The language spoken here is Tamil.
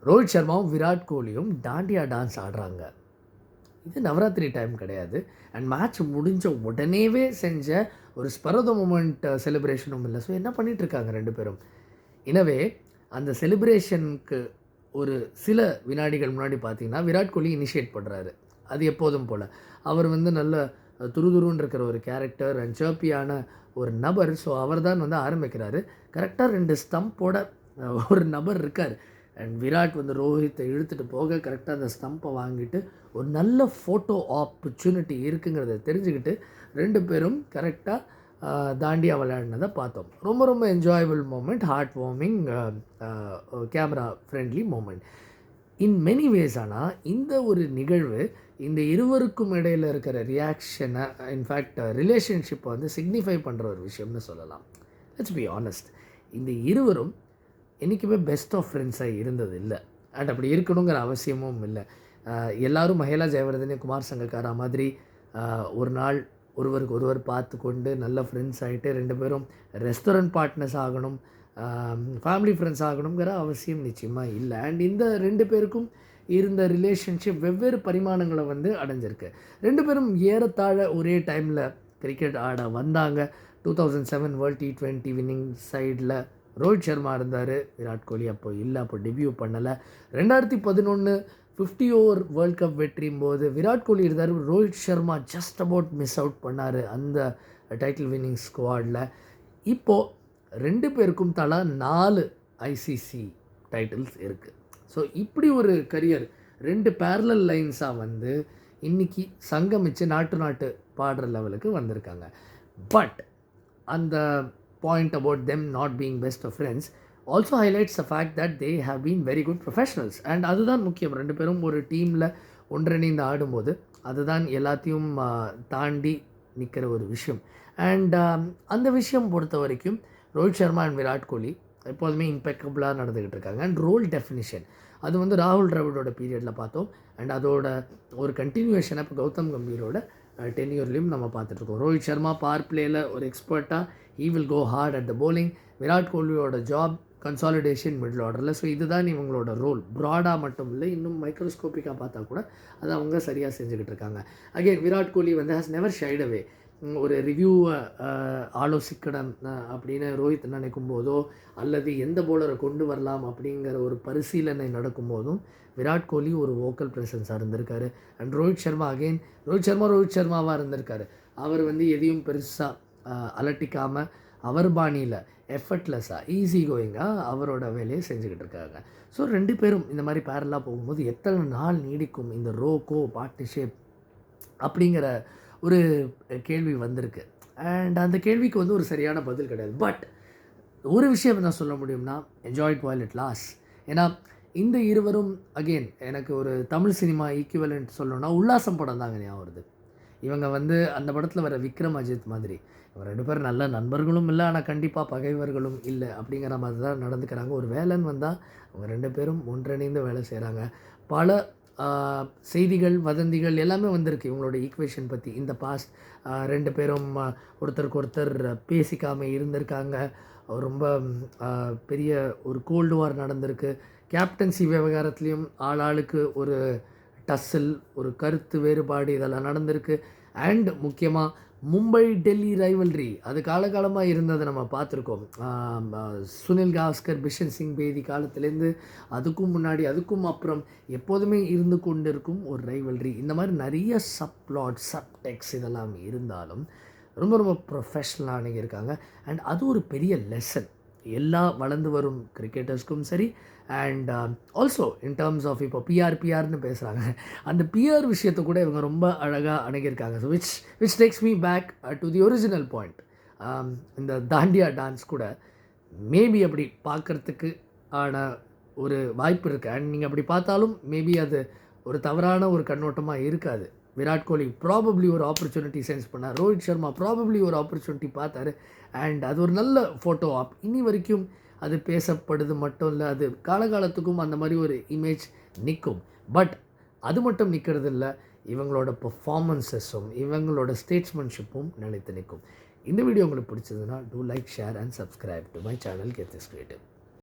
ரோஹித் சர்மாவும் விராட் கோலியும் தாண்டியா டான்ஸ் ஆடுறாங்க. இது நவராத்திரி டைம் கிடையாது. அண்ட் மேட்ச் முடிஞ்ச உடனேவே செஞ்ச ஒரு ஸ்பர் ஆஃப் த மூமெண்ட் செலிப்ரேஷனும் இல்லை. ஸோ என்ன பண்ணிகிட்ருக்காங்க ரெண்டு பேரும்? எனவே அந்த செலிப்ரேஷனுக்கு ஒரு சில வினாடிகள் முன்னாடி பார்த்தீங்கன்னா விராட் கோலி இனிஷியேட் பண்ணுறாரு. அது எப்போதும் போல் அவர் வந்து நல்ல துருதுருன்னு இருக்கிற ஒரு கேரக்டர் அண்ட் சர்ப்பியான ஒரு நபர். ஸோ அவர் தான் வந்து ஆரம்பிக்கிறாரு. கரெக்டாக 2 ஸ்டம்போட ஒரு நபர் இருக்கார். அண்ட் விராட் வந்து ரோஹித்தை இழுத்துட்டு போக கரெக்டாக அந்த ஸ்டம்பை வாங்கிட்டு ஒரு நல்ல ஃபோட்டோ ஆப்பர்ச்சுனிட்டி இருக்குங்கிறத தெரிஞ்சுக்கிட்டு 2 பேரும் கரெக்டாக தாண்டியா விளையாடினதை பார்த்தோம். ரொம்ப ரொம்ப enjoyable moment, heart warming, camera friendly moment in many ways. ஆனால் இந்த ஒரு நிகழ்வு இந்த இருவருக்கும் இடையில் இருக்கிற ரியாக்ஷனை, இன்ஃபேக்ட் ரிலேஷன்ஷிப்பை வந்து சிக்னிஃபை பண்ணுற ஒரு விஷயம்னு சொல்லலாம். லெட்ஸ் பி ஆனஸ்ட், இந்த இருவரும் என்றைக்குமே பெஸ்ட் ஆஃப் ஃப்ரெண்ட்ஸாக இருந்தது இல்லை. அண்ட் அப்படி இருக்கணுங்கிற அவசியமும் இல்லை. எல்லோரும் மஹேலா ஜெயவர்தனே, குமார் சங்கக்காரா மாதிரி ஒரு நாள் ஒருவருக்கு ஒருவர் பார்த்து கொண்டு நல்ல ஃப்ரெண்ட்ஸ் ஆகிட்டு 2 பேரும் ரெஸ்டாரண்ட் பார்ட்னர்ஸ் ஆகணும், ஃபேமிலி ஃப்ரெண்ட்ஸ் ஆகணுங்கிற அவசியம் நிச்சயமாக இல்லை. அண்ட் இந்த 2 பேருக்கும் இருந்த ரிலேஷன்ஷிப் வெவ்வேறு பரிமாணங்களை வந்து அடைஞ்சிருக்கு. 2 பேரும் ஏறத்தாழ ஒரே டைமில் கிரிக்கெட் ஆட வந்தாங்க. 2007 வேர்ல்ட் T20 வின்னிங் சைடில் ரோஹித் சர்மா இருந்தார், விராட் கோலி அப்போ இல்லை, அப்போ டெபியூ பண்ணலை. 2011 50 ஓவர் வேர்ல்ட் கப் வெற்றியும் போது விராட் கோலி இருந்தார், Rohit Sharma just about miss out பண்ணார் அந்த டைட்டில் வின்னிங் ஸ்குவாடில். இப்போது 2 பேருக்கும் தலா 4 ICC டைட்டில்ஸ் இருக்குது. ஸோ இப்படி ஒரு கரியர் 2 பேரலல் லைன்ஸாக வந்து இன்றைக்கி சங்கமித்து நாட்டு பாடுற லெவலுக்கு வந்திருக்காங்க. பட் அந்த point about them not being best of friends also highlights the fact that they have been very good professionals. And அதுதான் முக்கியம். 2 பேரும் ஒரு டீமில் ஒன்றிணைந்து ஆடும்போது அதுதான் எல்லாத்தையும் தாண்டி நிற்கிற ஒரு விஷயம். அண்ட் அந்த விஷயம் பொறுத்த வரைக்கும் ரோஹித் சர்மா அண்ட் விராட் கோலி எப்போதுமே இம்பெக்கபிளாக நடந்துக்கிட்டு இருக்காங்க. அண்ட் ரோல் டெஃபினிஷன் அது வந்து ராகுல் டிராவிடோட பீரியடில் பார்த்தோம். அண்ட் அதோட ஒரு கண்டினியூவேஷனை இப்போ கௌதம் கம்பீரோட டென்யூர்லேயும் நம்ம பார்த்துட்ருக்கோம். ரோஹித் சர்மா பவர் பிளேயில் ஒரு எக்ஸ்பர்ட்டாக he will go hard at the bowling. Virat கோலியோட ஜாப் கன்சாலிடேஷன் மிடில் ஆர்டரில். ஸோ இதுதான் இவங்களோட ரோல். ப்ராடாக மட்டும் இல்லை, இன்னும் மைக்ரோஸ்கோப்பிக்காக பார்த்தா கூட அதை அவங்க சரியாக செஞ்சுக்கிட்டு இருக்காங்க. அகெயின் விராட் கோலி வந்து ஹாஸ் நெவர் ஷைட் அவே. ஒரு ரிவ்யூவை ஆலோசிக்கணும் அப்படின்னு ரோஹித் நினைக்கும் போதோ அல்லது எந்த போலரை கொண்டு வரலாம் அப்படிங்கிற ஒரு பரிசீலனை நடக்கும் போதும் விராட் கோலி ஒரு வோக்கல் ப்ரெசன்ஸாக இருந்திருக்காரு. அண்ட் ரோஹித் சர்மா அகெயின் ரோஹித் சர்மாவாக இருந்திருக்காரு. அவர் வந்து எதையும் பெருசாக அலட்டிக்காமல் அவர் பாணியில் எஃபர்ட்லெஸ்ஸாக ஈஸி கோயிங்காக அவரோட வேலையை செஞ்சுக்கிட்டு இருக்காங்க. ஸோ 2 பேரும் இந்த மாதிரி பேரலாக போகும்போது எத்தனை நாள் நீடிக்கும் இந்த ரோகோ பார்ட்னர்ஷிப் அப்படிங்கிற ஒரு கேள்வி வந்திருக்கு. அண்ட் அந்த கேள்விக்கு வந்து ஒரு சரியான பதில் கிடையாது. பட் ஒரு விஷயம் என்ன சொல்ல முடியும்னா, enjoy it while it last. ஏன்னா இந்த இருவரும் அகெயின் எனக்கு ஒரு தமிழ் சினிமா ஈக்குவலன்ட் சொல்லணும்னா உல்லாசம் படம் தாங்க ஞாபகம் வருது. இவங்க வந்து அந்த படத்தில் வர விக்ரம் அஜித் மாதிரி இவங்க 2 பேரும் நல்ல நண்பர்களும் இல்லை, ஆனால் கண்டிப்பாக பகைவர்களும் இல்லை அப்படிங்கிற மாதிரி தான் நடந்துக்கிறாங்க. ஒரு வேலைன்னு வந்தால் அவங்க 2 பேரும் ஒன்றிணைந்து வேலை செய்கிறாங்க. பல செய்திகள் வதந்திகள் எல்லாமே வந்திருக்கு இவங்களோட ஈக்குவேஷன் பற்றி. இந்த பாஸ்ட் 2 பேரும் ஒருத்தருக்கு ஒருத்தர் பேசிக்காமல் இருந்திருக்காங்க. ரொம்ப பெரிய ஒரு கோல்டு வார் நடந்திருக்கு. கேப்டன்சி விவகாரத்துலேயும் ஆளாளுக்கு ஒரு டஸ்ஸில் ஒரு கருத்து வேறுபாடு இதெல்லாம் நடந்திருக்கு. அண்ட் முக்கியமாக மும்பை டெல்லி ரைவல்ரி அது காலகாலமாக இருந்ததை நம்ம பார்த்துருக்கோம். சுனில் காஸ்கர், பிஷன் சிங் பேதி காலத்துலேருந்து அதுக்கும் முன்னாடி அதுக்கும் அப்புறம் எப்போதுமே இருந்து கொண்டு இருக்கும் ஒரு ரைவல்ரி. இந்த மாதிரி நிறைய சப்டெக்ஸ் இதெல்லாம் இருந்தாலும் ரொம்ப ரொம்ப ப்ரொஃபஷ்னலாக அணுகியிருக்காங்க. அண்ட் அது ஒரு பெரிய லெசன் எல்லா வளர்ந்து வரும் கிரிக்கெட்டர்ஸ்க்கும் சரி. And also in terms of இப்போ பிஆர்னு பேசுகிறாங்க, அந்த பிஆர் விஷயத்தை கூட இவங்க ரொம்ப அழகாக அணுகியிருக்காங்க. So which takes me back to the original point. இந்த தாண்டியா டான்ஸ் கூட மேபி அப்படி பார்க்குறதுக்கு ஆன ஒரு வாய்ப்பு இருக்குது. அண்ட் நீங்கள் அப்படி பார்த்தாலும் மேபி அது ஒரு தவறான ஒரு கண்ணோட்டமாக இருக்காது. விராட் கோலி ப்ராபப்ளி ஒரு ஆப்பர்ச்சுனிட்டி சென்ஸ் பண்ணார், ரோஹித் சர்மா ப்ராபப்ளி ஒரு ஆப்பர்ச்சுனிட்டி பார்த்தாரு. அண்ட் அது ஒரு நல்ல ஃபோட்டோ ஆப். இனி வரைக்கும் அது பேசப்படுது மட்டும் இல்லை, அது காலகாலத்துக்கும் அந்த மாதிரி ஒரு இமேஜ் நிற்கும். பட் அது மட்டும் நிற்கிறது இல்லை, இவங்களோட பெர்ஃபார்மன்ஸஸும் இவங்களோட ஸ்டேட்ஸ்மேன்ஷிப்பும் நிலைத்து நிற்கும். இந்த வீடியோ உங்களுக்கு பிடிச்சதுன்னா do like, share and subscribe to my channel get this creative.